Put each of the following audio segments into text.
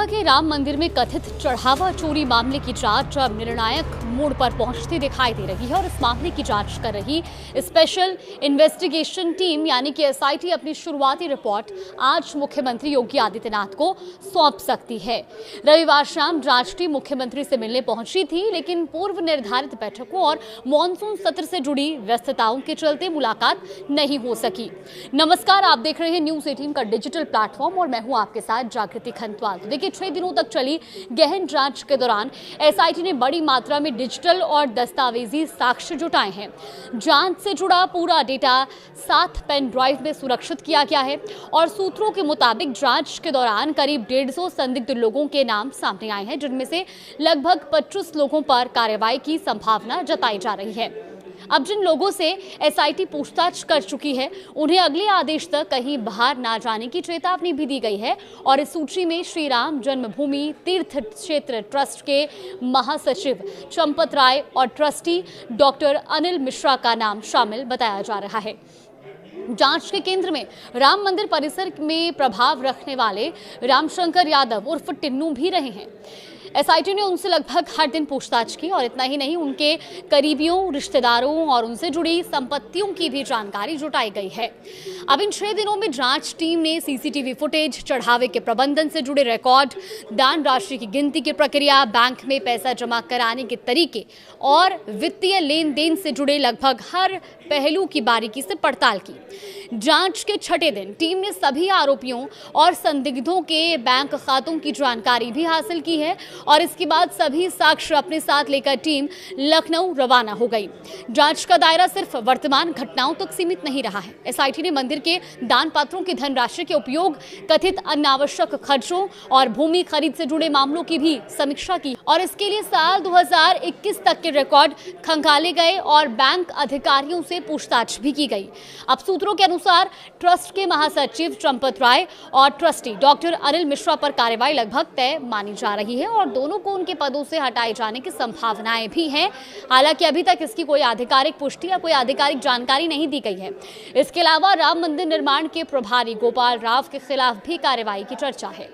के राम मंदिर में कथित चढ़ावा चोरी मामले की जांच अब निर्णायक मोड़ पर पहुंचती दिखाई दे रही है और इस मामले की जांच कर रही स्पेशल इन्वेस्टिगेशन टीम यानी कि एसआईटी अपनी शुरुआती रिपोर्ट आज मुख्यमंत्री योगी आदित्यनाथ को सौंप सकती है। रविवार शाम जांच टीम मुख्यमंत्री से मिलने पहुंची थी, लेकिन पूर्व निर्धारित बैठकों और मॉनसून सत्र से जुड़ी व्यस्तताओं के चलते मुलाकात नहीं हो सकी। नमस्कार, आप देख रहे हैं न्यूज 18 का डिजिटल प्लेटफॉर्म और मैं हूं आपके साथ जागृति खंतवाल। तो देखिए, 6 दिनों तक चली गहन जांच के दौरान एसआईटी ने बड़ी मात्रा में डिजिटल और दस्तावेजी साक्ष्य जुटाए हैं। जांच से जुड़ा पूरा डेटा 7 पेन ड्राइव में सुरक्षित किया गया है और सूत्रों के मुताबिक जांच के दौरान करीब 150 संदिग्ध लोगों के नाम सामने आए हैं, जिनमें से लगभग 25 लोगों पर कार्रवाई की संभावना जताई जा रही है। अब जिन लोगों से एसआईटी पूछताछ कर चुकी है, उन्हें अगले आदेश तक कहीं बाहर ना जाने की चेतावनी भी दी गई है और इस सूची में श्री राम जन्मभूमि तीर्थ क्षेत्र ट्रस्ट के महासचिव चंपत राय और ट्रस्टी डॉक्टर अनिल मिश्रा का नाम शामिल बताया जा रहा है। जांच के केंद्र में राम मंदिर परिसर में प्रभाव रखने वाले रामशंकर यादव उर्फ टिन्नू भी रहे हैं। एसआईटी ने उनसे लगभग हर दिन पूछताछ की और इतना ही नहीं, उनके करीबियों, रिश्तेदारों और उनसे जुड़ी संपत्तियों की भी जानकारी जुटाई गई है। अब इन 6 दिनों में जांच टीम ने सीसीटीवी फुटेज, चढ़ावे के प्रबंधन से जुड़े रिकॉर्ड, दान राशि की गिनती की प्रक्रिया, बैंक में पैसा जमा कराने के तरीके और वित्तीय लेन देन से जुड़े लगभग हर पहलू की बारीकी से पड़ताल की। जांच के 6ठे दिन टीम ने सभी आरोपियों और संदिग्धों के बैंक खातों की जानकारी भी हासिल की है और इसके बाद सभी साक्ष्य अपने साथ लेकर टीम लखनऊ रवाना हो गई। जांच का दायरा सिर्फ वर्तमान घटनाओं तक सीमित नहीं रहा है। एसआईटी ने मंदिर के दान पात्रों की धनराशि के उपयोग, कथित अनावश्यक खर्चों और भूमि खरीद से जुड़े मामलों की भी समीक्षा की और इसके लिए साल 2021 तक के रिकॉर्ड खंगाले गए और बैंक अधिकारियों से पूछताछ भी की गई। अब सूत्रों के अनुसार ट्रस्ट के महासचिव चंपत राय और ट्रस्टी डॉक्टर अनिल मिश्रा पर कार्रवाई लगभग तय मानी जा रही है और दोनों को उनके पदों से हटाए जाने की संभावनाएं भी हैं। हालांकि अभी तक इसकी कोई आधिकारिक पुष्टि या कोई आधिकारिक जानकारी नहीं दी गई है। इसके अलावा राम मंदिर निर्माण के प्रभारी गोपाल राव के खिलाफ भी कार्रवाई की चर्चा है।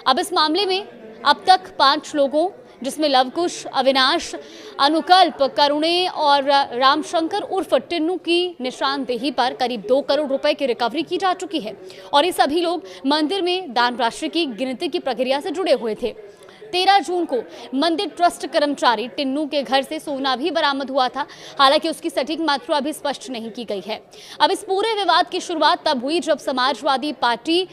अब इस मामले में अब तक 5 लोगों, जिसमें लवकुश, अविनाश, अनुकल्प, करुणे और रामशंकर उर्फ टिन्नू की निशानदेही पर करीब 2 करोड़ रुपए की रिकवरी की जा चुकी है और ये सभी लोग मंदिर में दान राशि की गिनती की प्रक्रिया से जुड़े हुए थे। 13 जून को मंदिर ट्रस्ट कर्मचारी टिन्नू के घर से सोना भी बरामद हुआ था। हालांकि उसकी सटीक मात्रा अभी स्पष्ट नहीं की गई है। अब इस पूरे विवाद की शुरुआत तब हुई जब समाजवादी पार्टी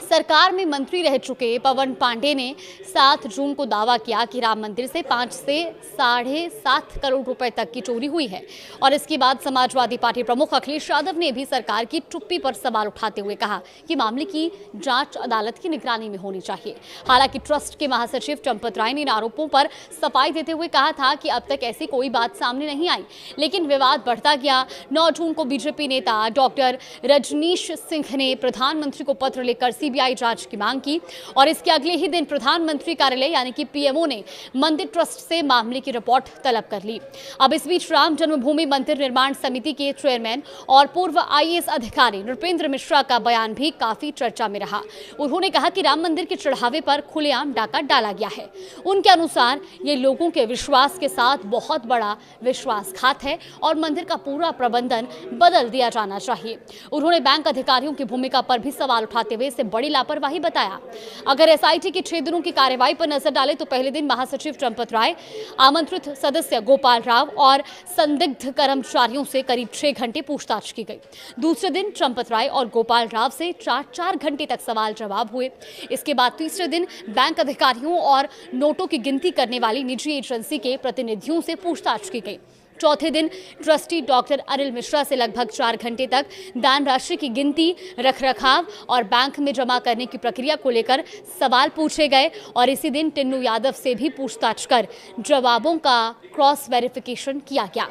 सरकार में मंत्री रह चुके पवन पांडे ने 7 जून को दावा किया कि राम मंदिर से 5 से 7.5 करोड़ रुपए तक की चोरी हुई है और इसके बाद समाजवादी पार्टी प्रमुख अखिलेश यादव ने भी सरकार की चुप्पी पर सवाल उठाते हुए कहा कि मामले की जांच अदालत की निगरानी में होनी चाहिए। हालांकि ट्रस्ट के महासचिव चंपत राय ने इन आरोपों पर सफाई देते हुए कहा था कि अब तक ऐसी कोई बात सामने नहीं आई, लेकिन विवाद बढ़ता गया। 9 जून को बीजेपी नेता डॉक्टर रजनीश सिंह ने प्रधानमंत्री को पत्र लिखकर सीबीआई जांच की मांग की और इसके अगले ही दिन प्रधानमंत्री कार्यालय यानी कि पीएमओ ने मंदिर ट्रस्ट से मामले की रिपोर्ट तलब कर ली। अब इस बीच राम जन्मभूमि मंदिर निर्माण समिति के चेयरमैन और पूर्व आईएएस अधिकारी नृपेंद्र मिश्रा का बयान भी काफी चर्चा में रहा। उन्होंने कहा कि राम मंदिर के चढ़ावे पर खुलेआम डाका डाला गया है। उनके अनुसार ये लोगों के विश्वास के साथ बहुत बड़ा विश्वासघात है और मंदिर का पूरा प्रबंधन बदल दिया जाना चाहिए। उन्होंने बैंक अधिकारियों की भूमिका पर भी सवाल उठाते हुए इसे बड़ी लापरवाही बताया। अगर एसआईटी की 6 दिनों की कार्रवाई पर नजर डाले तो पहले दिन महासचिव चंपत राय, आमंत्रित सदस्य गोपाल राव और संदिग्ध कर्मचारियों से करीब 6 घंटे पूछताछ की गई। दूसरे दिन चंपत राय और गोपाल राव से 4 घंटे तक सवाल जवाब हुए। इसके बाद तीसरे दिन बैंक अधिकारियों और नोटों की गिनती करने वाली निजी एजेंसी के प्रतिनिधियों से पूछताछ की गई। चौथे दिन ट्रस्टी डॉक्टर अनिल मिश्रा से लगभग 4 घंटे तक दान राशि की गिनती, रखरखाव और बैंक में जमा करने की प्रक्रिया को लेकर सवाल पूछे गए और इसी दिन टिन्नू यादव से भी पूछताछ कर जवाबों का क्रॉस वेरिफिकेशन किया गया।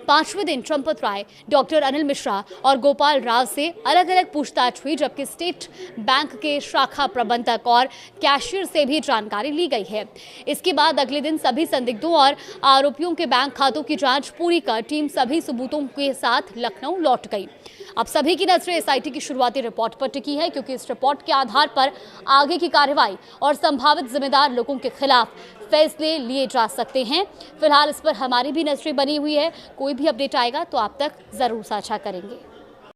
5वें दिन चंपत राय, डॉक्टर अनिल मिश्रा और गोपाल राव से अलग अलग पूछताछ हुई, जबकि स्टेट बैंक के शाखा प्रबंधक और कैशियर से भी जानकारी ली गई है। इसके बाद अगले दिन सभी संदिग्धों और आरोपियों के बैंक खातों की जांच पूरी कर टीम सभी सबूतों के साथ लखनऊ लौट गई। अब सभी की नजरें एसआईटी की शुरुआती रिपोर्ट पर टिकी है, क्योंकि इस रिपोर्ट के आधार पर आगे की कार्रवाई और संभावित जिम्मेदार लोगों के खिलाफ फैसले लिए जा सकते हैं। फिलहाल इस पर हमारी भी नजरें बनी हुई है। कोई भी अपडेट आएगा तो आप तक जरूर साझा करेंगे।